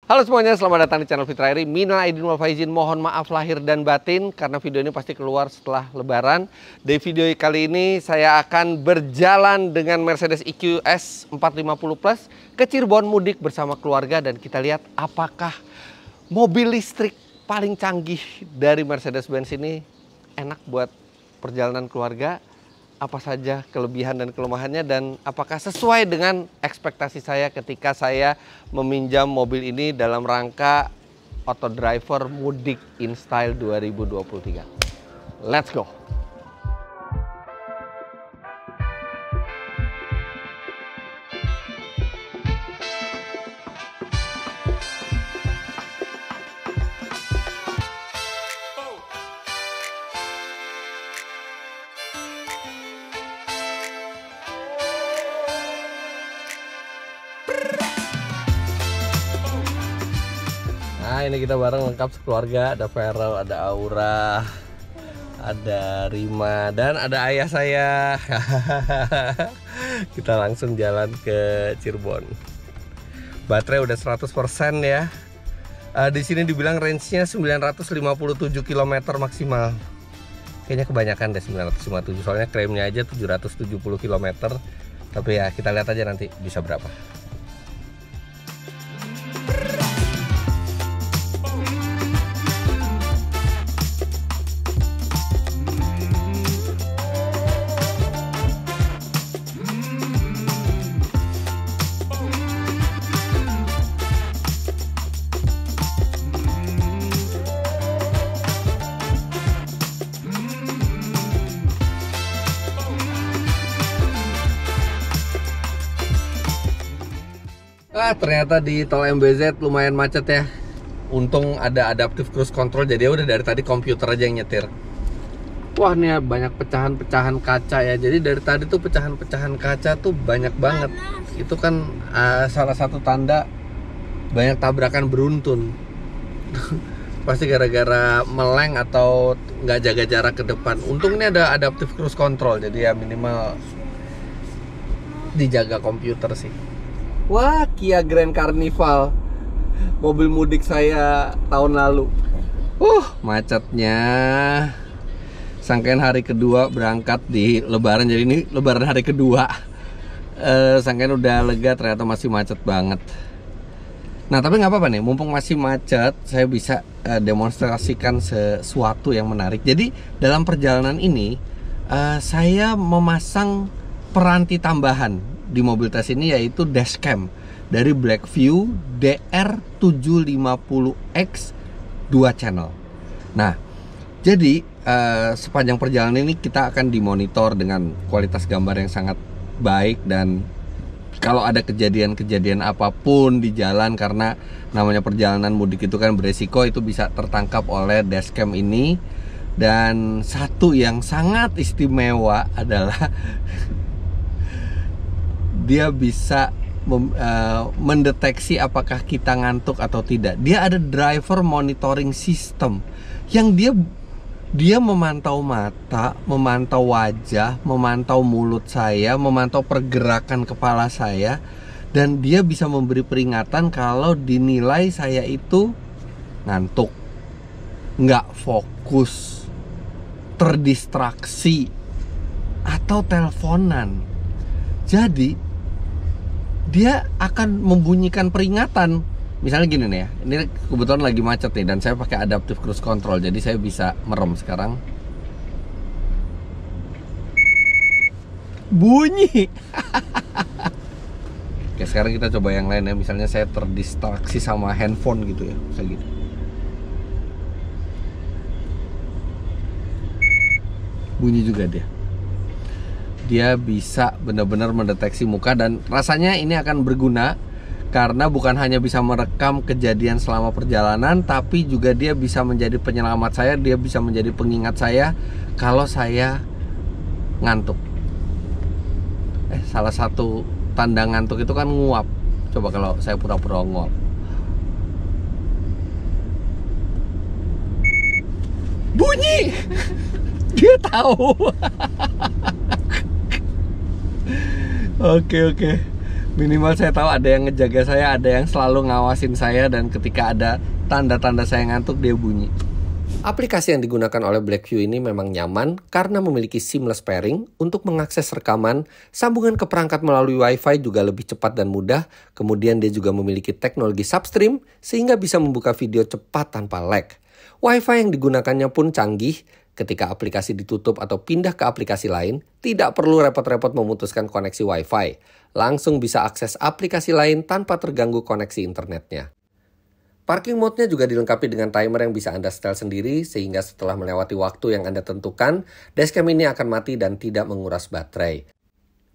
Halo semuanya, selamat datang di channel Fitra Eri. Minal aidin wal faizin, mohon maaf lahir dan batin karena video ini pasti keluar setelah Lebaran. Di video kali ini saya akan berjalan dengan Mercedes EQS 450 Plus ke Cirebon mudik bersama keluarga, dan kita lihat apakah mobil listrik paling canggih dari Mercedes-Benz ini enak buat perjalanan keluarga. Apa saja kelebihan dan kelemahannya, dan apakah sesuai dengan ekspektasi saya ketika saya meminjam mobil ini dalam rangka Auto Driver Mudik InStyle 2023. Let's go! Nah, ini kita bareng lengkap sekeluarga. Ada Vero, ada Aura, ada Rima, dan ada ayah saya. Kita langsung jalan ke Cirebon. Baterai udah 100% ya. Di sini dibilang range-nya 957 km maksimal. Kayaknya kebanyakan deh 957, soalnya klaimnya aja 770 km. Tapi ya kita lihat aja nanti bisa berapa. Ternyata di tol MBZ lumayan macet ya. Untung ada adaptive cruise control, jadi udah dari tadi komputer aja yang nyetir. Wah, ini banyak pecahan-pecahan kaca ya. Jadi dari tadi tuh pecahan-pecahan kaca tuh banyak banget. Itu kan salah satu tanda banyak tabrakan beruntun. Pasti gara-gara meleng atau nggak jaga jarak ke depan. Untung ini ada adaptive cruise control, jadi ya minimal dijaga komputer sih. Wah, Kia Grand Carnival, mobil mudik saya tahun lalu. Macetnya. Sangkain hari kedua berangkat di Lebaran, jadi ini Lebaran hari kedua. Sangkain udah lega, ternyata masih macet banget. Nah, tapi nggak apa-apa nih, mumpung masih macet, saya bisa demonstrasikan sesuatu yang menarik. Jadi dalam perjalanan ini, saya memasang peranti tambahan di mobil tes ini, yaitu dashcam dari Blackview DR750X 2 channel. Nah, jadi sepanjang perjalanan ini kita akan dimonitor dengan kualitas gambar yang sangat baik, dan kalau ada kejadian-kejadian apapun di jalan, karena namanya perjalanan mudik itu kan beresiko, itu bisa tertangkap oleh dashcam ini. Dan satu yang sangat istimewa adalah dia bisa mendeteksi apakah kita ngantuk atau tidak. Dia ada driver monitoring system yang dia memantau mata, memantau wajah, memantau mulut saya, memantau pergerakan kepala saya, dan dia bisa memberi peringatan kalau dinilai saya itu ngantuk, nggak fokus, terdistraksi, atau teleponan. Jadi dia akan membunyikan peringatan. Misalnya gini nih ya, ini kebetulan lagi macet nih, dan saya pakai adaptive cruise control, jadi saya bisa merem sekarang. Bunyi. Oke, sekarang kita coba yang lain ya. Misalnya saya terdistraksi sama handphone gitu ya, misalnya gitu. Bunyi juga dia bisa benar-benar mendeteksi muka, dan rasanya ini akan berguna karena bukan hanya bisa merekam kejadian selama perjalanan, tapi juga dia bisa menjadi penyelamat saya, dia bisa menjadi pengingat saya kalau saya ngantuk. Salah satu tanda ngantuk itu kan nguap. Coba kalau saya pura-pura nguap. Bunyi. Dia tahu. Oke. Minimal saya tahu ada yang ngejaga saya, ada yang selalu ngawasin saya, dan ketika ada tanda-tanda saya ngantuk dia bunyi. Aplikasi yang digunakan oleh Blackview ini memang nyaman karena memiliki seamless pairing untuk mengakses rekaman, sambungan ke perangkat melalui Wi-Fi juga lebih cepat dan mudah, kemudian dia juga memiliki teknologi substream sehingga bisa membuka video cepat tanpa lag. Wi-Fi yang digunakannya pun canggih, ketika aplikasi ditutup atau pindah ke aplikasi lain, tidak perlu repot-repot memutuskan koneksi Wi-Fi, langsung bisa akses aplikasi lain tanpa terganggu koneksi internetnya. Parking mode-nya juga dilengkapi dengan timer yang bisa Anda setel sendiri, sehingga setelah melewati waktu yang Anda tentukan, dashcam ini akan mati dan tidak menguras baterai.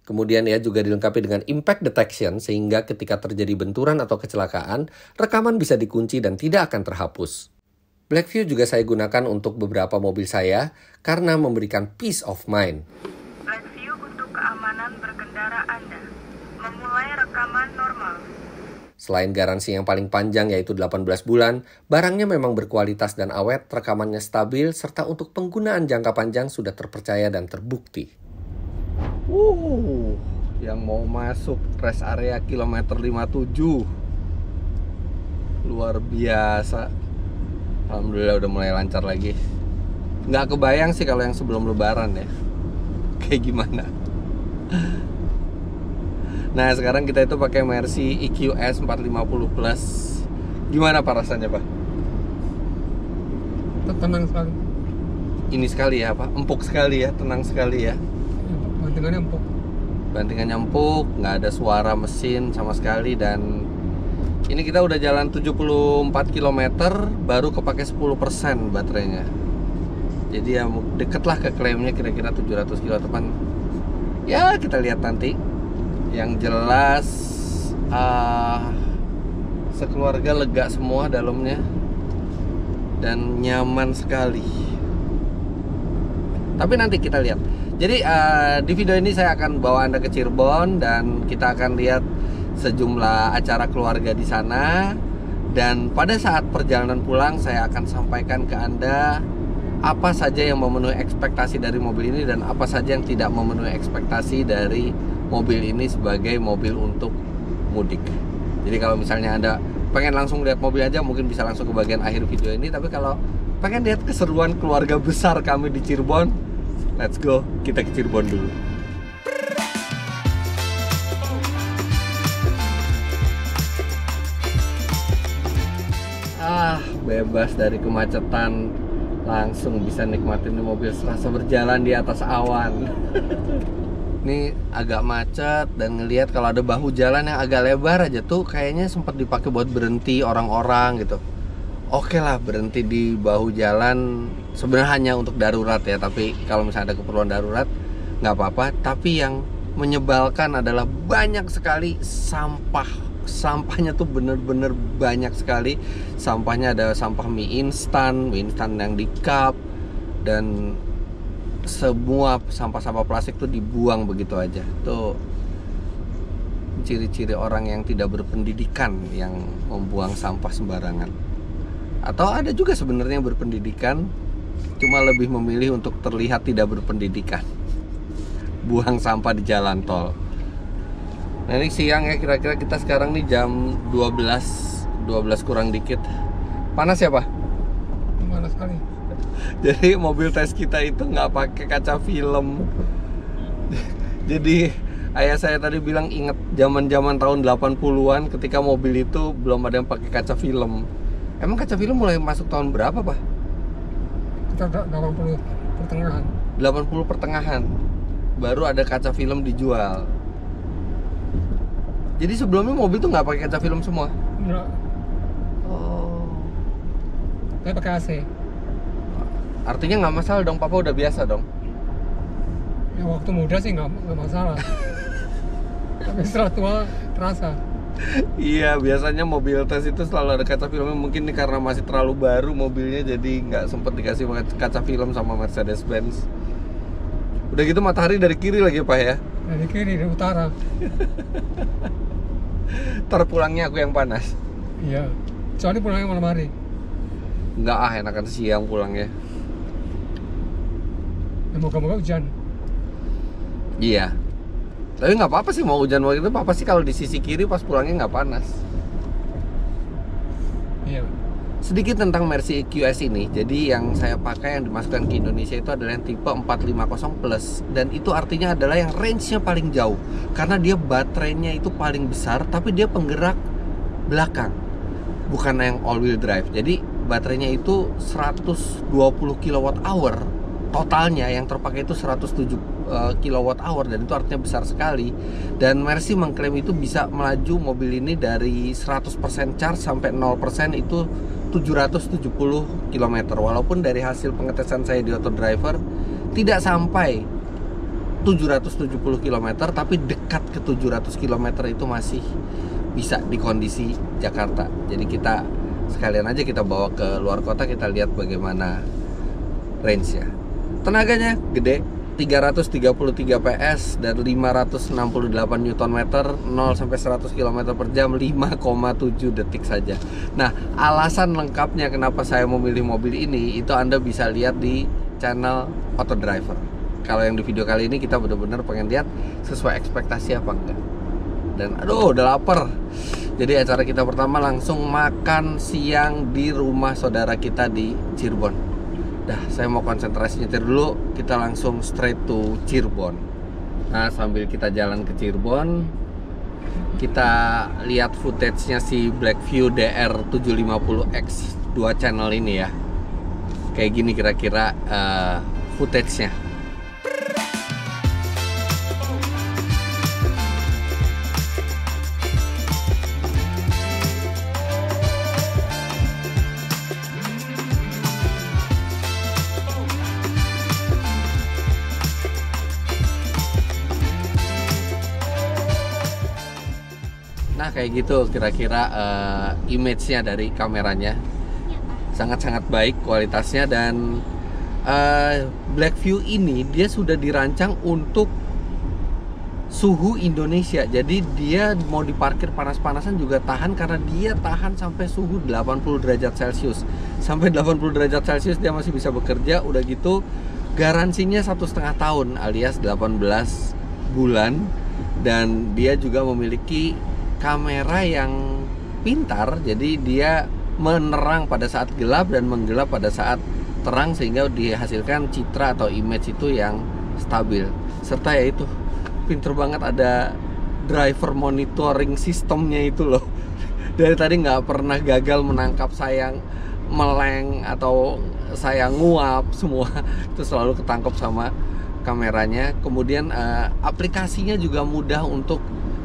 Kemudian ia juga dilengkapi dengan impact detection, sehingga ketika terjadi benturan atau kecelakaan, rekaman bisa dikunci dan tidak akan terhapus. Blackview juga saya gunakan untuk beberapa mobil saya, karena memberikan peace of mind. Blackview untuk keamanan berkendara Anda. Memulai rekaman normal. Selain garansi yang paling panjang yaitu 18 bulan, barangnya memang berkualitas dan awet, rekamannya stabil, serta untuk penggunaan jangka panjang sudah terpercaya dan terbukti. Yang mau masuk rest area kilometer 57. Luar biasa. Alhamdulillah udah mulai lancar lagi. Nggak kebayang sih kalau yang sebelum lebaran ya. Kayak gimana. Nah sekarang kita itu pakai Mercy EQS 450 Plus. Gimana Pak rasanya Pak? Tenang sekali. Ini sekali ya Pak, empuk sekali ya, tenang sekali ya. Bantingannya empuk. Bantingannya empuk, nggak ada suara mesin sama sekali. Dan ini kita udah jalan 74 km, baru kepake 10% baterainya. Jadi ya deket lah ke klaimnya, kira-kira 700 kilo teman. Ya kita lihat nanti. Yang jelas sekeluarga lega semua dalamnya dan nyaman sekali. Tapi nanti kita lihat. Jadi di video ini saya akan bawa Anda ke Cirebon dan kita akan lihat sejumlah acara keluarga di sana. Dan pada saat perjalanan pulang saya akan sampaikan ke Anda apa saja yang memenuhi ekspektasi dari mobil ini dan apa saja yang tidak memenuhi ekspektasi dari mobil ini sebagai mobil untuk mudik. Jadi kalau misalnya Anda pengen langsung lihat mobil aja, mungkin bisa langsung ke bagian akhir video ini. Tapi kalau pengen lihat keseruan keluarga besar kami di Cirebon, let's go, kita ke Cirebon dulu. Bebas dari kemacetan, langsung bisa nikmatin mobil serasa berjalan di atas awan. Ini agak macet dan ngelihat kalau ada bahu jalan yang agak lebar aja tuh kayaknya sempat dipakai buat berhenti orang-orang gitu. Oke lah, berhenti di bahu jalan sebenarnya hanya untuk darurat ya, tapi kalau misalnya ada keperluan darurat nggak apa-apa. Tapi yang menyebalkan adalah banyak sekali sampahnya tuh bener-bener banyak sekali. Sampahnya ada sampah mie instan yang di cup, dan semua sampah-sampah plastik tuh dibuang begitu aja. Tuh ciri-ciri orang yang tidak berpendidikan yang membuang sampah sembarangan. Atau ada juga sebenarnya yang berpendidikan, cuma lebih memilih untuk terlihat tidak berpendidikan, buang sampah di jalan tol. Nah ini siang ya, kira-kira kita sekarang nih jam 12 kurang dikit. Panas ya Pak? Panas sekali. Jadi mobil tes kita itu nggak pakai kaca film. Jadi ayah saya tadi bilang inget zaman-zaman tahun 80-an ketika mobil itu belum ada yang pakai kaca film. Emang kaca film mulai masuk tahun berapa Pak? Kita 80 pertengahan. 80 pertengahan baru ada kaca film dijual. Jadi sebelumnya mobil tuh nggak pakai kaca film semua? Enggak. Oh. Saya pakai AC. Artinya nggak masalah dong, Papa udah biasa dong. Ya waktu muda sih nggak masalah. Tapi setelah tua terasa. Iya, biasanya mobil tes itu selalu ada kaca filmnya. Mungkin ini karena masih terlalu baru mobilnya, jadi nggak sempet dikasih kaca film sama Mercedes-Benz. Udah gitu matahari dari kiri lagi Pak ya? Dari kiri, dari utara. Ntar pulangnya aku yang panas. Iya. Soalnya pulangnya malam hari. Nggak enakan siang pulangnya. Ya, moga-moga hujan. Iya. Tapi nggak apa-apa sih mau hujan waktu itu, apa sih kalau di sisi kiri pas pulangnya nggak panas. Iya. Sedikit tentang Mercy EQS ini. Jadi yang saya pakai yang dimasukkan ke Indonesia itu adalah yang tipe 450 Plus. Dan itu artinya adalah yang range-nya paling jauh. Karena dia baterainya itu paling besar, tapi dia penggerak belakang, bukan yang all wheel drive. Jadi baterainya itu 120 kWh totalnya, yang terpakai itu 107 kWh, dan itu artinya besar sekali. Dan Mercy mengklaim itu bisa melaju mobil ini dari 100% charge sampai 0% itu 770 km. Walaupun dari hasil pengetesan saya di Auto Driver tidak sampai 770 km, tapi dekat ke 700 km itu masih bisa di kondisi Jakarta. Jadi kita sekalian aja kita bawa ke luar kota, kita lihat bagaimana range-nya. Tenaganya gede, 333 PS dan 568 Nm, 0 sampai 100 km per jam 5,7 detik saja. Nah, alasan lengkapnya kenapa saya memilih mobil ini itu Anda bisa lihat di channel Auto Driver. Kalau yang di video kali ini kita benar-benar pengen lihat sesuai ekspektasi apa enggak. Dan aduh, udah lapar. Jadi acara kita pertama langsung makan siang di rumah saudara kita di Cirebon. Dah, saya mau konsentrasi nyetir dulu. Kita langsung straight to Cirebon. Nah, sambil kita jalan ke Cirebon, kita lihat footage-nya si Blackview DR750X 2 channel ini ya. Kayak gini kira-kira footage-nya. Nah, kayak gitu kira-kira image-nya dari kameranya. Sangat-sangat baik kualitasnya. Dan Blackview ini dia sudah dirancang untuk suhu Indonesia. Jadi dia mau diparkir panas-panasan juga tahan, karena dia tahan sampai suhu 80 derajat Celcius. Sampai 80 derajat Celcius dia masih bisa bekerja. Udah gitu garansinya 1,5 tahun alias 18 bulan. Dan dia juga memiliki kamera yang pintar, jadi dia menerang pada saat gelap dan menggelap pada saat terang, sehingga dihasilkan citra atau image itu yang stabil. Serta ya itu pinter banget, ada driver monitoring sistemnya itu loh. Dari tadi nggak pernah gagal menangkap saya meleng atau saya nguap, semua itu selalu ketangkep sama kameranya. Kemudian aplikasinya juga mudah untuk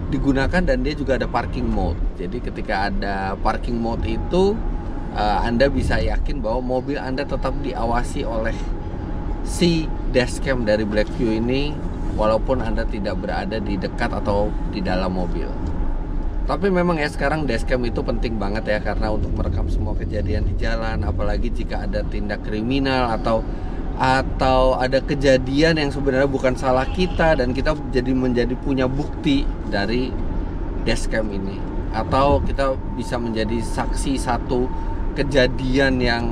digunakan, dan dia juga ada parking mode. Jadi ketika ada parking mode itu Anda bisa yakin bahwa mobil Anda tetap diawasi oleh si dashcam dari Blackview ini, walaupun Anda tidak berada di dekat atau di dalam mobil. Tapi memang ya sekarang dashcam itu penting banget ya, karena untuk merekam semua kejadian di jalan, apalagi jika ada tindak kriminal atau ada kejadian yang sebenarnya bukan salah kita dan kita menjadi punya bukti dari dashcam ini, atau kita bisa menjadi saksi satu kejadian yang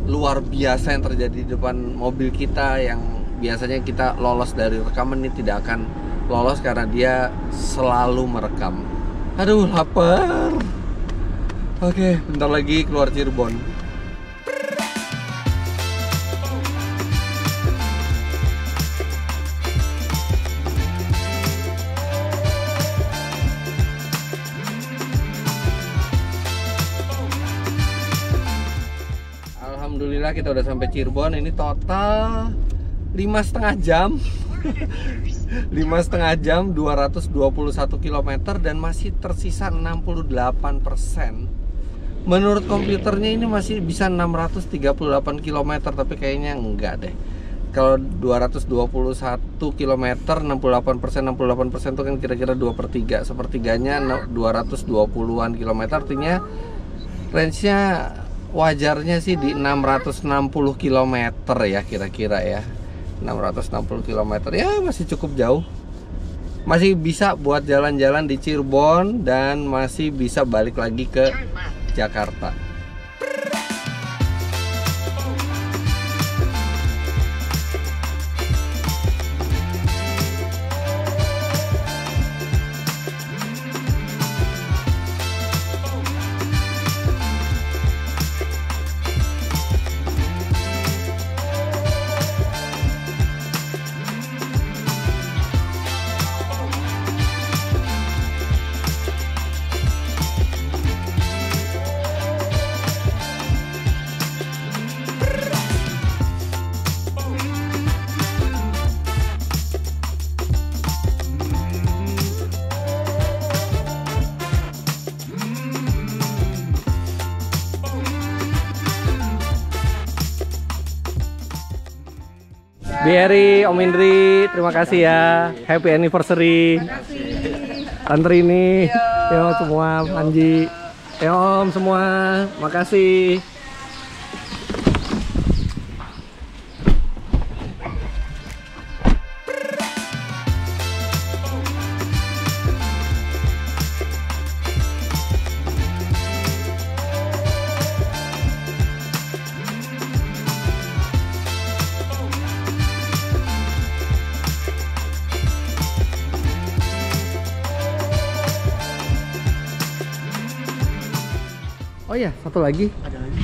luar biasa yang terjadi di depan mobil kita, yang biasanya kita lolos dari rekaman ini tidak akan lolos karena dia selalu merekam. Aduh, lapar. Oke, bentar lagi keluar Cirebon. Alhamdulillah kita udah sampai Cirebon. Ini total 5,5 jam 5,5 jam 221 km dan masih tersisa 68%. Menurut komputernya ini masih bisa 638 km, tapi kayaknya enggak deh. Kalau 221 km 68% itu kan kira-kira 2/3. Sepertiganya 220-an kilometer, artinya range-nya wajarnya sih di 660 km ya kira-kira ya. 660 km ya masih cukup jauh. Masih bisa buat jalan-jalan di Cirebon dan masih bisa balik lagi ke Jakarta. Bieri, Om Indri, terima kasih ya. Happy anniversary. Tante ini, yo semua, Panji, yo Om semua, makasih. Oh iya, satu lagi. Ada lagi.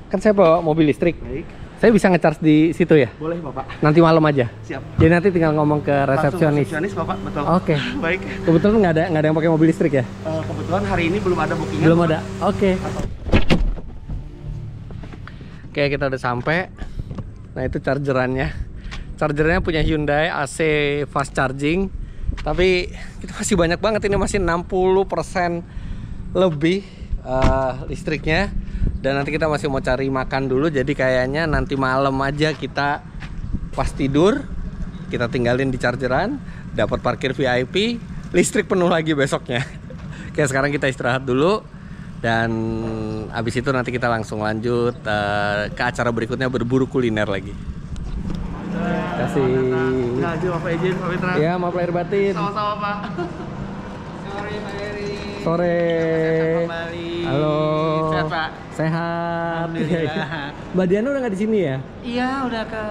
Kan saya bawa mobil listrik. Baik. Saya bisa ngecharge di situ ya? Boleh Bapak. Nanti malam aja. Siap. Jadi nanti tinggal ngomong ke Langsung resepsionis. resepsionis Bapak, betul. Oke. Baik. Kebetulan nggak ada yang pakai mobil listrik ya? Kebetulan hari ini belum ada bookingan. Belum ada. Oke. Oke, kita udah sampai. Nah, itu chargerannya. Chargernya punya Hyundai AC fast charging. Tapi itu masih banyak banget, ini masih 60% lebih listriknya. Dan nanti kita masih mau cari makan dulu, jadi kayaknya nanti malam aja kita pas tidur kita tinggalin di chargeran, dapat parkir VIP, listrik penuh lagi besoknya. Oke, sekarang kita istirahat dulu dan abis itu nanti kita langsung lanjut ke acara berikutnya, berburu kuliner lagi. Terima kasih. Nah, Bapak izin, Pak Mitra. Ya, maaf lahir batin. Sama-sama Pak. Sore Pak Eri. Sore. Kembali. Halo. Sehat Pak? Sehat. Alhamdulillah. Mbak Diana udah nggak di sini ya? Iya, udah ke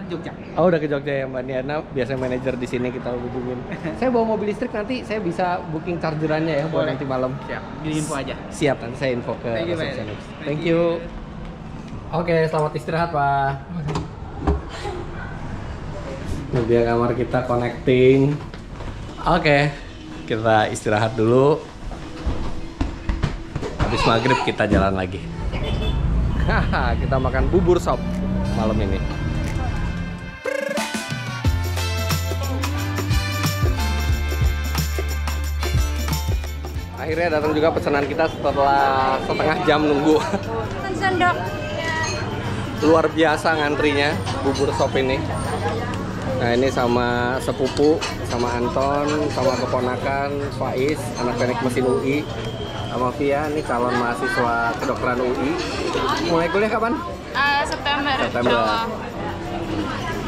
Jogja. Oh, udah ke Jogja ya Mbak Diana. Biasanya manajer di sini kita hubungin. Saya bawa mobil listrik, nanti saya bisa booking chargerannya ya buat Boleh. nanti malam. Siap. Di info aja. Siap, nanti saya info ke Thank you, Pak. resepsionis. Thank Thank you. Oke, selamat istirahat Pak. Ini dia kamar kita connecting. Oke, kita istirahat dulu. Habis maghrib kita jalan lagi. Haha, kita makan bubur sop malam ini. Akhirnya datang juga pesanan kita setelah setengah jam nunggu. Sendok. Luar biasa ngantrinya bubur sop ini. Nah, ini sama sepupu, sama Anton, sama keponakan Faiz, anak teknik mesin UI, sama Via, ini calon mahasiswa kedokteran UI. Mulai kuliah kapan? September. September.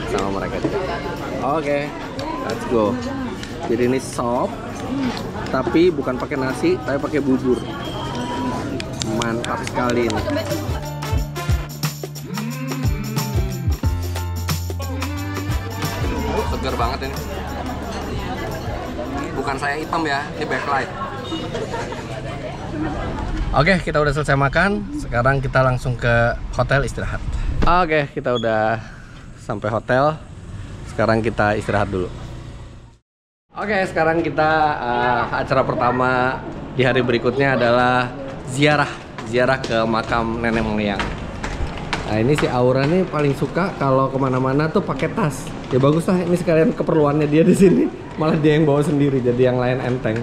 Sama mereka juga. Oke, let's go. Jadi ini sop, tapi bukan pakai nasi, tapi pakai bubur. Mantap sekali ini. Segar banget ini. Bukan saya hitam ya, ini backlight. Oke, kita udah selesai makan. Sekarang kita langsung ke hotel istirahat. Oke, kita udah sampai hotel. Sekarang kita istirahat dulu. Oke, sekarang kita acara pertama di hari berikutnya adalah ziarah ke makam nenek moyang. Nah, ini si Aura nih paling suka kalau kemana-mana tuh pakai tas. Ya bagus lah, ini sekalian keperluannya dia di sini. Malah dia yang bawa sendiri, jadi yang lain enteng.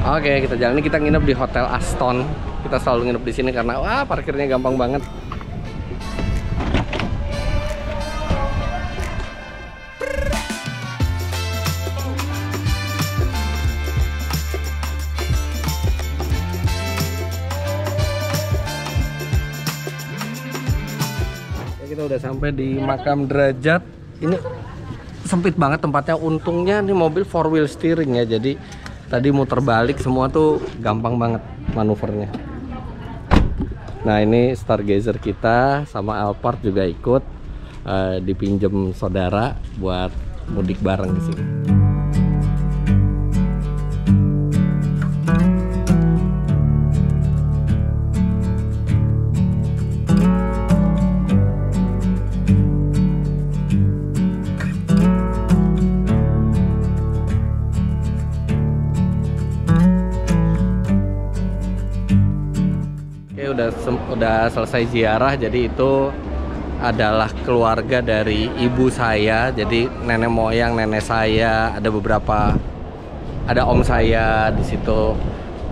Oke, kita jalan. Ini kita nginep di Hotel Aston. Kita selalu nginep di sini karena wah parkirnya gampang banget. Kita udah sampai di makam Derajat. Ini sempit banget tempatnya. Untungnya nih mobil 4-wheel steering ya, jadi tadi muter balik semua tuh gampang banget manuvernya. Nah, ini stargazer kita sama Alphard juga ikut dipinjem saudara buat mudik bareng di sini. Udah selesai ziarah, jadi itu adalah keluarga dari ibu saya, jadi nenek moyang nenek saya, ada om saya di situ,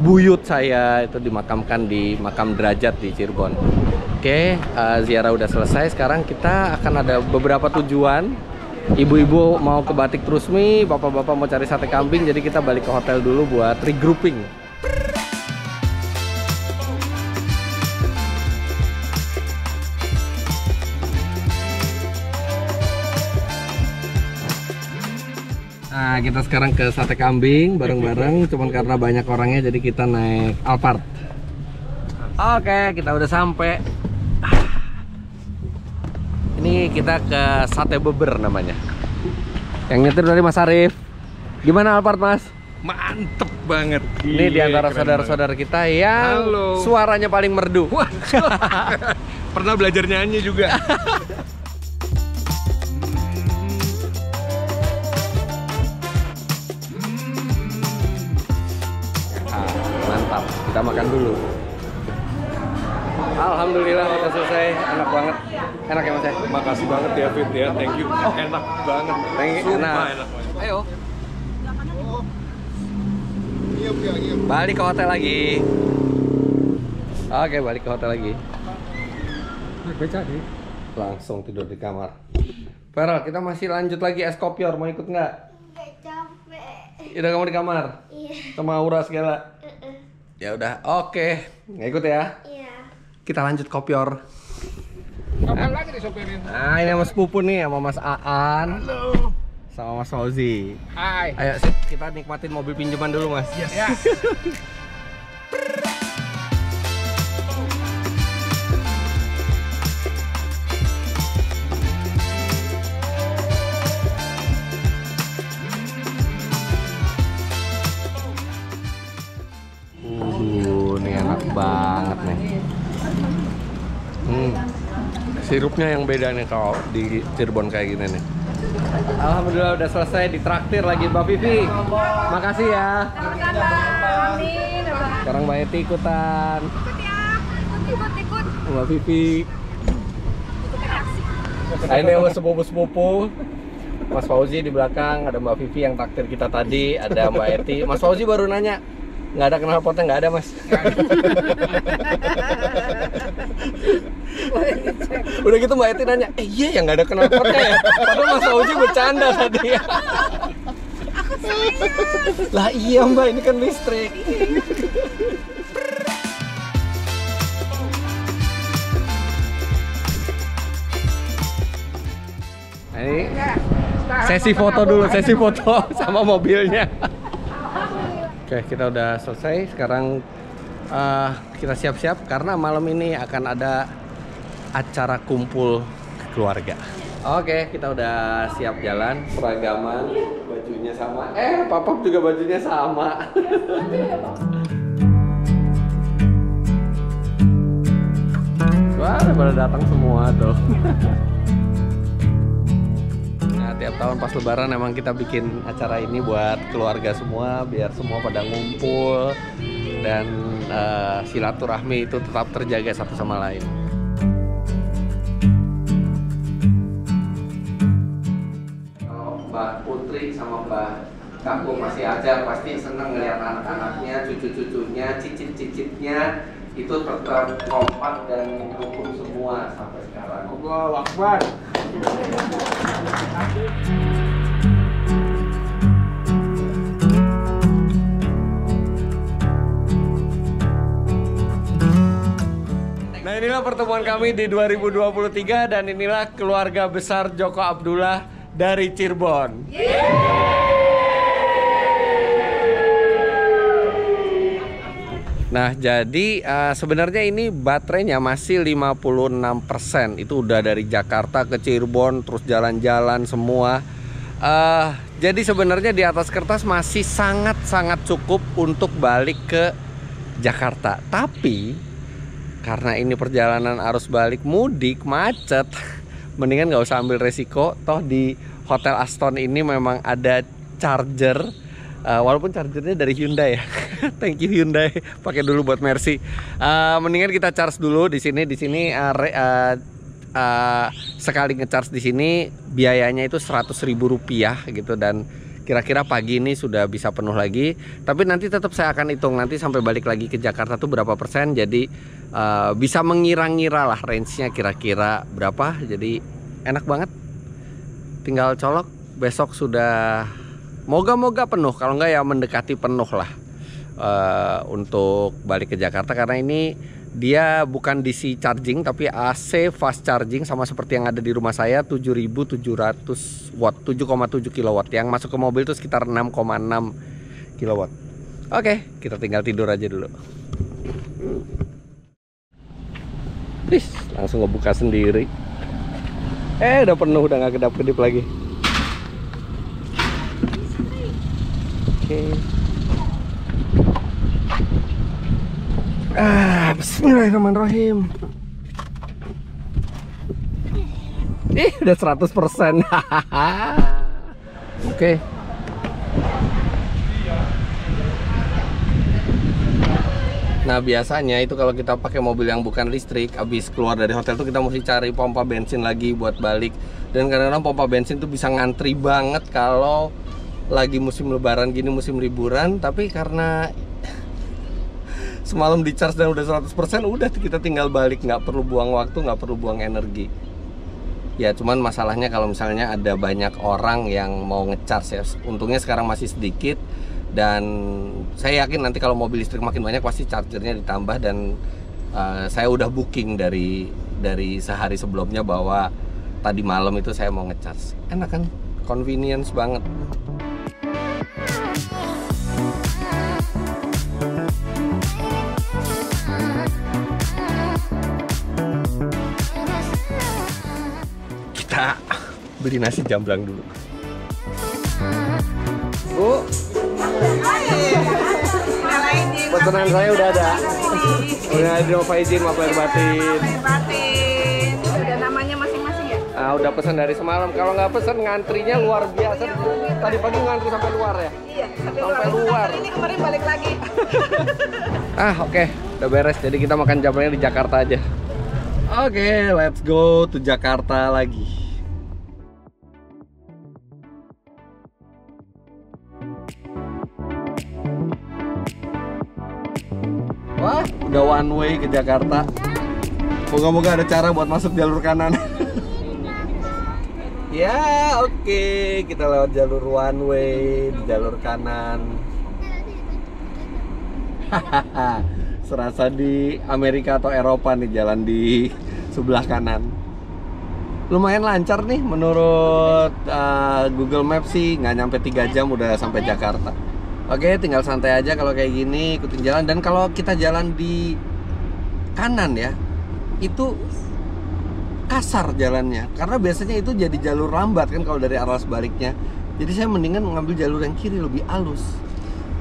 buyut saya itu dimakamkan di makam Derajat di Cirebon. Oke, ziarah udah selesai. Sekarang kita akan ada beberapa tujuan. Ibu-ibu mau ke Batik Trusmi, bapak-bapak mau cari sate kambing. Jadi kita balik ke hotel dulu buat regrouping. Nah, kita sekarang ke sate kambing bareng-bareng. Cuman karena banyak orangnya, jadi kita naik Alphard. Oke, kita udah sampai. Ini kita ke Sate Beber namanya. Yang nyetir dari Mas Arif. Gimana Alphard, Mas? Mantep banget. Ini di antara saudara-saudara kita yang suaranya paling merdu. Pernah belajar nyanyi juga. Mantap, kita makan dulu. Alhamdulillah udah selesai, enak banget. Enak ya Mas ya? Makasih banget ya Fit ya, thank you. Enak banget. Sumpah enak banget. Ayo. Balik ke hotel lagi. Oke, balik ke hotel lagi. Beca nih. Langsung tidur di kamar. Farel, kita masih lanjut lagi es kopior, mau ikut nggak? Nggak capek. Udah kamu di kamar? Iya. Sama Aura segala? Ya udah, oke. Nggak ikut ya? Iya. Kita lanjut kopior. Kapan lagi disopirin? Nah, ini sama sepupu nih, sama Mas Aan. Halo. Sama Mas Fauzi. Hai. Ayo, sip, kita nikmatin mobil pinjaman dulu, Mas. Yes. Ya. Ini enak banget nih. Sirupnya yang beda nih kalau di Cirebon kayak gini nih. Alhamdulillah udah selesai, ditraktir lagi Mbak Vivi. Makasih ya. Amin. Sekarang Mbak Eti ikutan. Ikut. Mbak Vivi. Ini sama sepupu-sepupu. Mas Fauzi di belakang, ada Mbak Vivi yang traktir kita tadi, ada Mbak Eti. Mas Fauzi baru nanya, nggak ada knalpotnya, nggak ada Mas. Udah gitu Mbak Eti nanya, iya ya nggak ada knalpotnya ya? Padahal Mas Fauzi bercanda tadi ya. Lah iya Mbak, ini kan listrik. Nah, ini sesi foto dulu, sesi foto sama mobilnya. Oke, kita udah selesai. Sekarang kita siap-siap karena malam ini akan ada acara kumpul keluarga. Oke, kita udah siap jalan. Seragaman, bajunya sama. Papa juga bajunya sama. Wah, pada datang semua tuh. Tiap tahun pas lebaran emang kita bikin acara ini buat keluarga semua, biar semua pada ngumpul dan silaturahmi itu tetap terjaga satu sama lain. Kalau Mbak Putri sama Mbak Kakung masih aja pasti seneng ngeliat anak-anaknya, cucu-cucunya, cicit-cicitnya itu tetap kompak dan rukun semua sampai sekarang. Allahu Akbar. Nah, inilah pertemuan kami di 2023 dan inilah keluarga besar Joko Abdullah dari Cirebon. Nah, jadi sebenarnya ini baterainya masih 56%. Itu udah dari Jakarta ke Cirebon, terus jalan-jalan semua. Jadi sebenarnya di atas kertas masih sangat-sangat cukup untuk balik ke Jakarta. Tapi karena ini perjalanan arus balik mudik macet, mendingan nggak usah ambil resiko. Toh di Hotel Aston ini memang ada charger. Walaupun chargernya dari Hyundai ya. Thank you Hyundai, pakai dulu buat Mercy. Mendingan kita charge dulu di sini. Di sini sekali ngecharge di sini biayanya itu Rp100.000 gitu, dan Kira-kira pagi ini sudah bisa penuh lagi. Tapi nanti tetap saya akan hitung nanti sampai balik lagi ke Jakarta tuh berapa persen. Jadi bisa mengira-ngira lah range-nya kira-kira berapa. Jadi enak banget. Tinggal colok. Besok sudah moga-moga penuh. Kalau enggak ya mendekati penuh lah untuk balik ke Jakarta. Karena ini dia bukan DC charging tapi AC fast charging, sama seperti yang ada di rumah saya, 7.700 watt, 7,7 kilowatt. Yang masuk ke mobil itu sekitar 6,6 kilowatt. Oke, kita tinggal tidur aja dulu. Langsung ngebuka sendiri. Udah penuh, udah nggak kedap-kedip lagi. Oke. Bismillahirrahmanirrahim. Udah 100%. Oke. Nah, biasanya itu kalau kita pakai mobil yang bukan listrik, habis keluar dari hotel tuh kita mesti cari pompa bensin lagi buat balik. Dan kadang-kadang pompa bensin tuh bisa ngantri banget kalau lagi musim lebaran gini, musim liburan. Tapi karena semalam di charge dan udah 100%, udah kita tinggal balik, nggak perlu buang waktu, nggak perlu buang energi. Ya cuman masalahnya kalau misalnya ada banyak orang yang mau ngecharge ya. Untungnya sekarang masih sedikit, dan saya yakin nanti kalau mobil listrik makin banyak pasti chargernya ditambah. Dan saya udah booking dari sehari sebelumnya bahwa tadi malam itu saya mau ngecharge. Enak kan? Convenience banget. Kita beri nasi jamblang dulu. Bu, pesanan saya udah ada. Udah ada Faizin, maaf lahir batin. Udah namanya masing-masing ya? Udah pesan dari semalam. Kalau nggak pesan ngantrinya luar biasa. Tadi pagi ngantri sampai luar ya? Iya, sampai luar. Ini kemarin balik lagi. Oke, udah beres. Jadi kita makan jamblangnya di Jakarta aja. Oke, let's go to Jakarta lagi. Wah, udah one way ke Jakarta. Moga-moga ada cara buat masuk jalur kanan. Ya, oke. Kita lewat jalur one way di jalur kanan. Hahaha. Serasa di Amerika atau Eropa nih jalan di sebelah kanan. Lumayan lancar nih menurut Google Maps sih, nggak nyampe 3 jam udah sampai Jakarta. Oke, tinggal santai aja kalau kayak gini, ikutin jalan. Dan kalau kita jalan di kanan ya, itu kasar jalannya, karena biasanya itu jadi jalur lambat kan kalau dari arah sebaliknya. Jadi saya mendingan mengambil jalur yang kiri, lebih halus.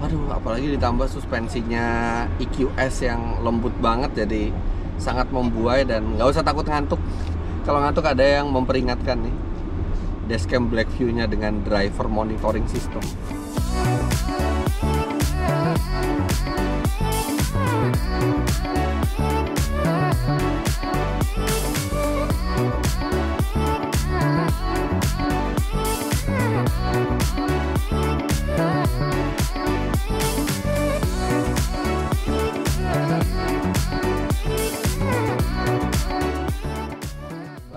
Waduh, apalagi ditambah suspensinya EQS yang lembut banget, jadi sangat membuai. Dan nggak usah takut ngantuk. Kalau ngantuk ada yang memperingatkan nih, dashcam black view-nya dengan driver monitoring system.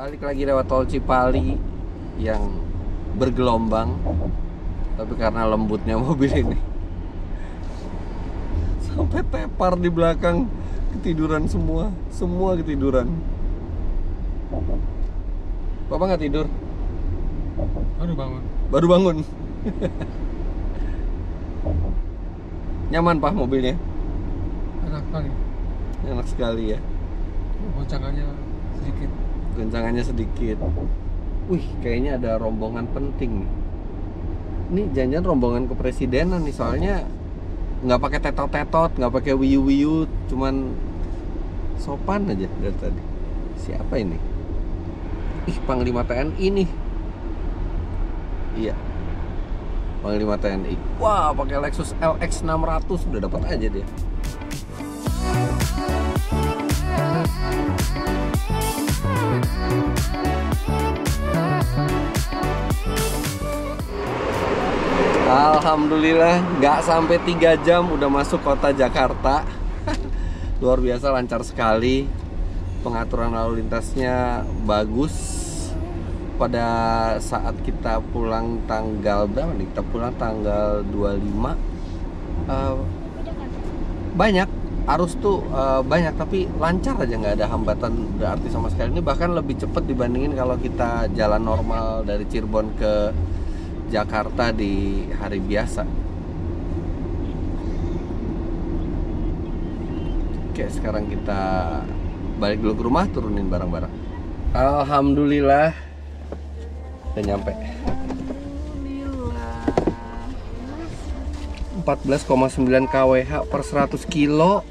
Balik lagi lewat tol Cipali yang bergelombang, tapi karena lembutnya mobil ini sampai tepar di belakang, ketiduran semua ketiduran. Bapak nggak tidur? Baru bangun. Nyaman Pak mobilnya? Enak sekali ya. Goncangannya sedikit. Wih, kayaknya ada rombongan penting nih. Ini jangan-jangan rombongan kepresidenan nih, soalnya nggak pakai tetot-tetot, nggak pakai wiyu-wiyu, cuman sopan aja dari tadi. Siapa ini? Ih, Panglima TNI nih. Iya, Panglima TNI. Wah, pakai Lexus LX 600 udah dapat aja dia. Alhamdulillah nggak sampai 3 jam udah masuk kota Jakarta. Luar biasa, lancar sekali. Pengaturan lalu lintasnya bagus. Pada saat kita pulang tanggal berapa nih? Kita pulang tanggal 25. Banyak arus tuh banyak, tapi lancar aja, nggak ada hambatan berarti sama sekali. Ini bahkan lebih cepat dibandingin kalau kita jalan normal dari Cirebon ke Jakarta di hari biasa. Oke, sekarang kita balik dulu ke rumah, turunin barang-barang. Alhamdulillah udah nyampe. 14,9 kWh per 100 kilo,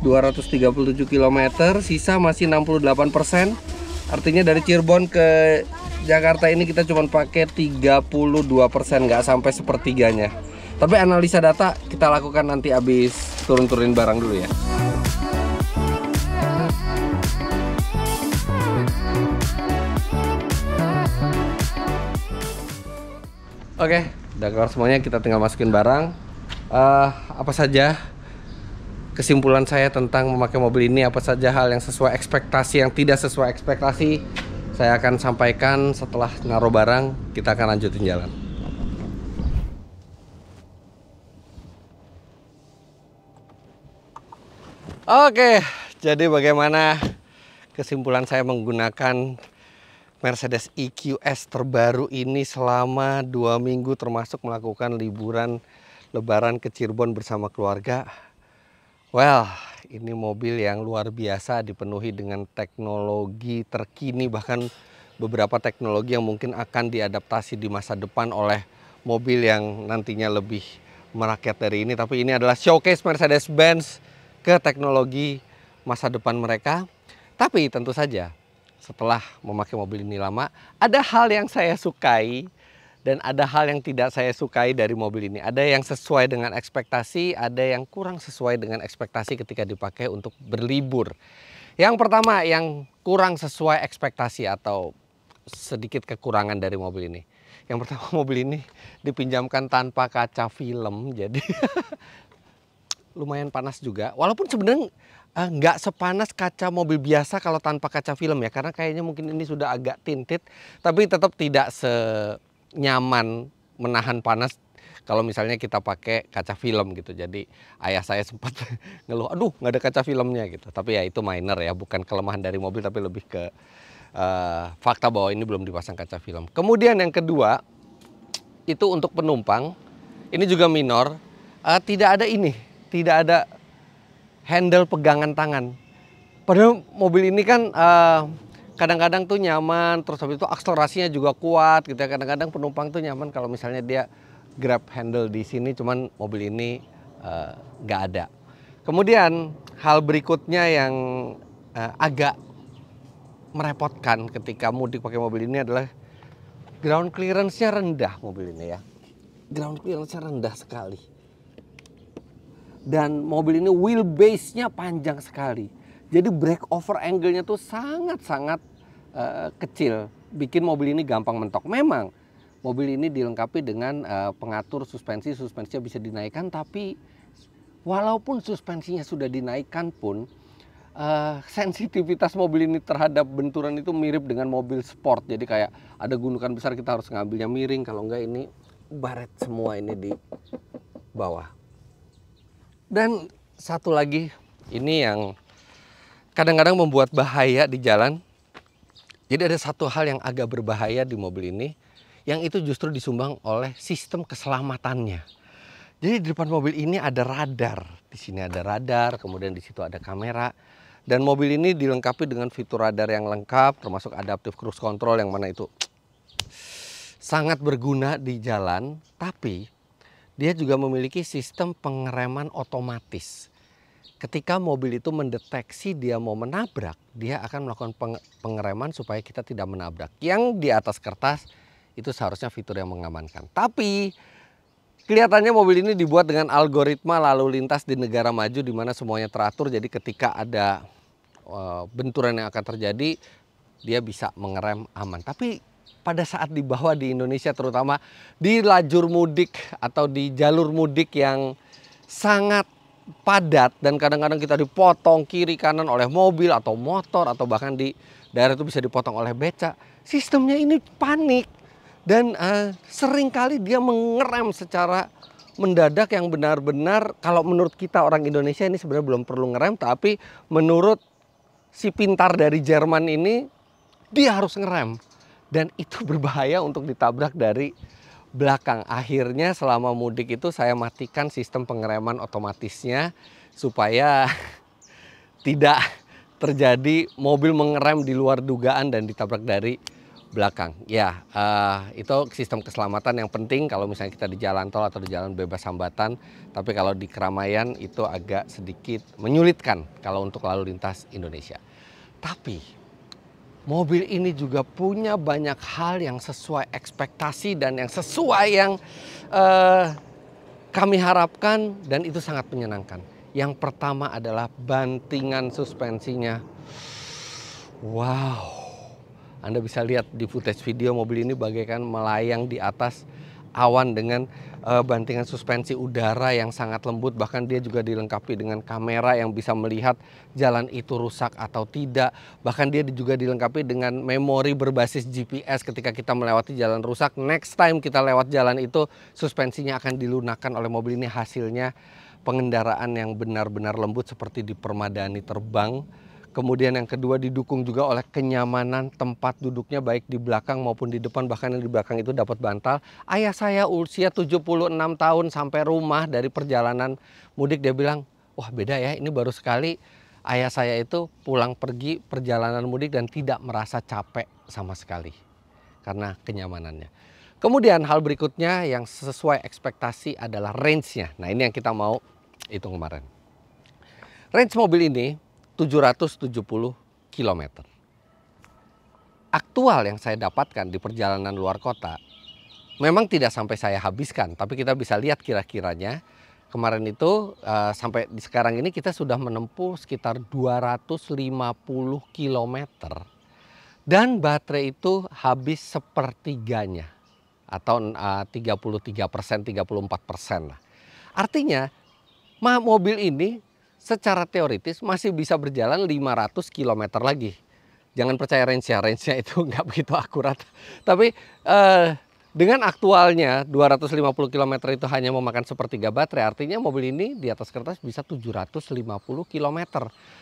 237 km, sisa masih 68%. Artinya dari Cirebon ke Jakarta ini kita cuma pakai 32%, nggak sampai sepertiganya. Tapi analisa data kita lakukan nanti habis turun-turunin barang dulu ya. Oke, udah keluar semuanya, kita tinggal masukin barang. Apa saja kesimpulan saya tentang memakai mobil ini, apa saja hal yang sesuai ekspektasi, yang tidak sesuai ekspektasi, saya akan sampaikan setelah naruh barang. Kita akan lanjutin jalan. Oke, jadi bagaimana kesimpulan saya menggunakan Mercedes EQS terbaru ini selama 2 minggu, termasuk melakukan liburan lebaran ke Cirebon bersama keluarga. Well, ini mobil yang luar biasa, dipenuhi dengan teknologi terkini, bahkan beberapa teknologi yang mungkin akan diadaptasi di masa depan oleh mobil yang nantinya lebih merakyat dari ini. Tapi ini adalah showcase Mercedes-Benz ke teknologi masa depan mereka. Tapi tentu saja setelah memakai mobil ini lama, ada hal yang saya sukai dan ada hal yang tidak saya sukai dari mobil ini. Ada yang sesuai dengan ekspektasi, ada yang kurang sesuai dengan ekspektasi ketika dipakai untuk berlibur. Yang pertama, yang kurang sesuai ekspektasi atau sedikit kekurangan dari mobil ini. Yang pertama, mobil ini dipinjamkan tanpa kaca film, jadi lumayan panas juga. Walaupun sebenarnya nggak sepanas kaca mobil biasa kalau tanpa kaca film ya, karena kayaknya mungkin ini sudah agak tinted, tapi tetap tidak senyaman menahan panas kalau misalnya kita pakai kaca film gitu. Jadi ayah saya sempat ngeluh, aduh nggak ada kaca filmnya gitu. Tapi ya itu minor ya, bukan kelemahan dari mobil, tapi lebih ke fakta bahwa ini belum dipasang kaca film. Kemudian yang kedua, itu untuk penumpang, ini juga minor, tidak ada ini, tidak ada handle pegangan tangan. Padahal mobil ini kan kadang-kadang tuh nyaman, terus habis itu akselerasinya juga kuat gitu ya. Kadang-kadang penumpang tuh nyaman kalau misalnya dia grab handle di sini, cuman mobil ini nggak ada. Kemudian hal berikutnya yang agak merepotkan ketika mudik pakai mobil ini adalah ground clearance-nya rendah mobil ini ya. Ground clearance-nya rendah sekali. Dan mobil ini wheelbase-nya panjang sekali. Jadi break over angle-nya tuh sangat-sangat kecil. Bikin mobil ini gampang mentok. Memang mobil ini dilengkapi dengan pengatur suspensi. Suspensinya bisa dinaikkan, tapi walaupun suspensinya sudah dinaikkan pun sensitivitas mobil ini terhadap benturan itu mirip dengan mobil sport. Jadi kayak ada gundukan besar kita harus ngambilnya miring. Kalau enggak ini baret semua ini di bawah. Dan satu lagi, ini yang kadang-kadang membuat bahaya di jalan. Jadi ada satu hal yang agak berbahaya di mobil ini, yang itu justru disumbang oleh sistem keselamatannya. Jadi di depan mobil ini ada radar. Di sini ada radar, kemudian di situ ada kamera. Dan mobil ini dilengkapi dengan fitur radar yang lengkap, termasuk adaptive cruise control yang mana itu sangat berguna di jalan. Tapi dia juga memiliki sistem pengereman otomatis. Ketika mobil itu mendeteksi dia mau menabrak, dia akan melakukan pengereman supaya kita tidak menabrak. Yang di atas kertas itu seharusnya fitur yang mengamankan. Tapi kelihatannya mobil ini dibuat dengan algoritma lalu lintas di negara maju di mana semuanya teratur. Jadi ketika ada benturan yang akan terjadi, dia bisa mengerem aman. Tapi pada saat dibawa di Indonesia, terutama di lajur mudik atau di jalur mudik yang sangat padat dan kadang-kadang kita dipotong kiri kanan oleh mobil atau motor atau bahkan di daerah itu bisa dipotong oleh beca. Sistemnya ini panik dan seringkali dia mengerem secara mendadak yang benar-benar kalau menurut kita orang Indonesia ini sebenarnya belum perlu ngerem, tapi menurut si pintar dari Jerman ini dia harus ngerem dan itu berbahaya untuk ditabrak dari belakang. Akhirnya selama mudik itu saya matikan sistem pengereman otomatisnya supaya tidak terjadi mobil mengerem di luar dugaan dan ditabrak dari belakang. Ya, itu sistem keselamatan yang penting kalau misalnya kita di jalan tol atau di jalan bebas hambatan. Tapi kalau di keramaian itu agak sedikit menyulitkan kalau untuk lalu lintas Indonesia. Tapi mobil ini juga punya banyak hal yang sesuai ekspektasi dan yang sesuai yang kami harapkan dan itu sangat menyenangkan. Yang pertama adalah bantingan suspensinya. Wow. Anda bisa lihat di footage video mobil ini bagaikan melayang di atas awan dengan bantingan suspensi udara yang sangat lembut. Bahkan dia juga dilengkapi dengan kamera yang bisa melihat jalan itu rusak atau tidak. Bahkan dia juga dilengkapi dengan memori berbasis GPS ketika kita melewati jalan rusak. Next time kita lewat jalan itu suspensinya akan dilunakkan oleh mobil ini. Hasilnya pengendaraan yang benar-benar lembut seperti di permadani terbang. Kemudian yang kedua didukung juga oleh kenyamanan tempat duduknya baik di belakang maupun di depan. Bahkan yang di belakang itu dapat bantal. Ayah saya usia 76 tahun sampai rumah dari perjalanan mudik dia bilang, wah beda ya ini baru sekali ayah saya itu pulang pergi perjalanan mudik dan tidak merasa capek sama sekali karena kenyamanannya. Kemudian hal berikutnya yang sesuai ekspektasi adalah range-nya. Nah ini yang kita mau hitung kemarin. Range mobil ini 770 km. Aktual yang saya dapatkan di perjalanan luar kota memang tidak sampai saya habiskan, tapi kita bisa lihat kira-kiranya kemarin itu sampai di sekarang ini kita sudah menempuh sekitar 250 km dan baterai itu habis sepertiganya atau 33%, 34% lah. Artinya mobil ini secara teoritis masih bisa berjalan 500 km lagi. Jangan percaya range-nya, range-nya itu nggak begitu akurat. Tapi dengan aktualnya 250 km itu hanya memakan sepertiga baterai. Artinya mobil ini di atas kertas bisa 750 km.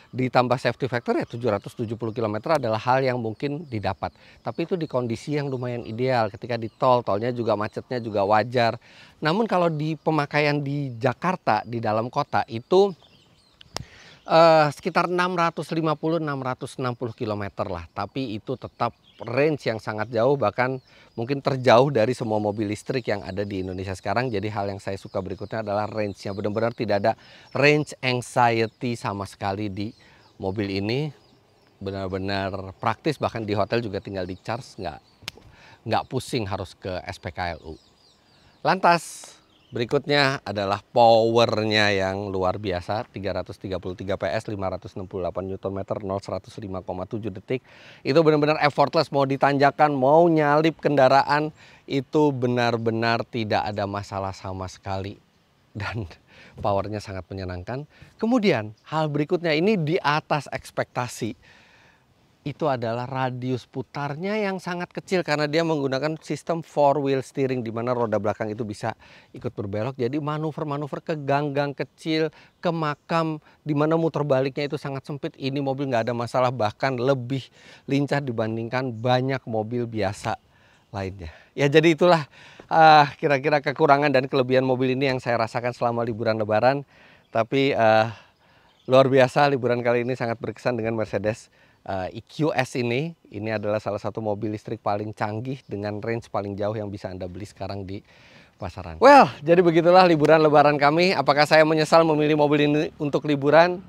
Ditambah safety factor ya 770 km adalah hal yang mungkin didapat. Tapi itu di kondisi yang lumayan ideal. Ketika di tol, tolnya juga macetnya juga wajar. Namun kalau di pemakaian di Jakarta, di dalam kota itu sekitar 650-660 km lah, tapi itu tetap range yang sangat jauh, bahkan mungkin terjauh dari semua mobil listrik yang ada di Indonesia sekarang. Jadi hal yang saya suka berikutnya adalah range-nya. Benar-benar tidak ada range anxiety sama sekali di mobil ini. Benar-benar praktis, bahkan di hotel juga tinggal di charge, nggak pusing harus ke SPKLU. Lantas berikutnya adalah powernya yang luar biasa, 333 PS, 568 Nm, 0-105,7 detik. Itu benar-benar effortless, mau ditanjakan, mau nyalip kendaraan, itu benar-benar tidak ada masalah sama sekali. Dan powernya sangat menyenangkan. Kemudian hal berikutnya ini di atas ekspektasi. Itu adalah radius putarnya yang sangat kecil karena dia menggunakan sistem 4-wheel steering di mana roda belakang itu bisa ikut berbelok. Jadi manuver-manuver ke gang-gang kecil, ke makam di mana muter baliknya itu sangat sempit. Ini mobil nggak ada masalah, bahkan lebih lincah dibandingkan banyak mobil biasa lainnya. Ya jadi itulah kira-kira kekurangan dan kelebihan mobil ini yang saya rasakan selama liburan Lebaran. Tapi luar biasa, liburan kali ini sangat berkesan dengan Mercedes EQS ini. Ini adalah salah satu mobil listrik paling canggih dengan range paling jauh yang bisa Anda beli sekarang di pasaran. Well, jadi begitulah liburan Lebaran kami. Apakah saya menyesal memilih mobil ini untuk liburan?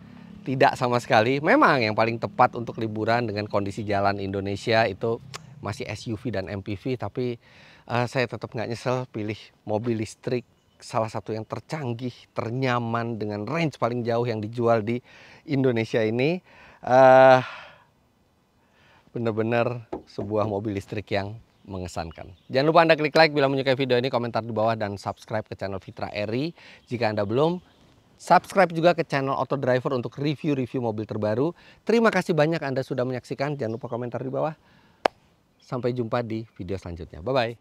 Tidak sama sekali. Memang yang paling tepat untuk liburan dengan kondisi jalan Indonesia itu masih SUV dan MPV. Tapi saya tetap nggak nyesel pilih mobil listrik salah satu yang tercanggih, ternyaman dengan range paling jauh yang dijual di Indonesia ini. Benar-benar sebuah mobil listrik yang mengesankan. Jangan lupa Anda klik like bila menyukai video ini, komentar di bawah, dan subscribe ke channel Fitra Eri. Jika Anda belum, subscribe juga ke channel Auto Driver untuk review-review mobil terbaru. Terima kasih banyak Anda sudah menyaksikan. Jangan lupa komentar di bawah. Sampai jumpa di video selanjutnya. Bye-bye.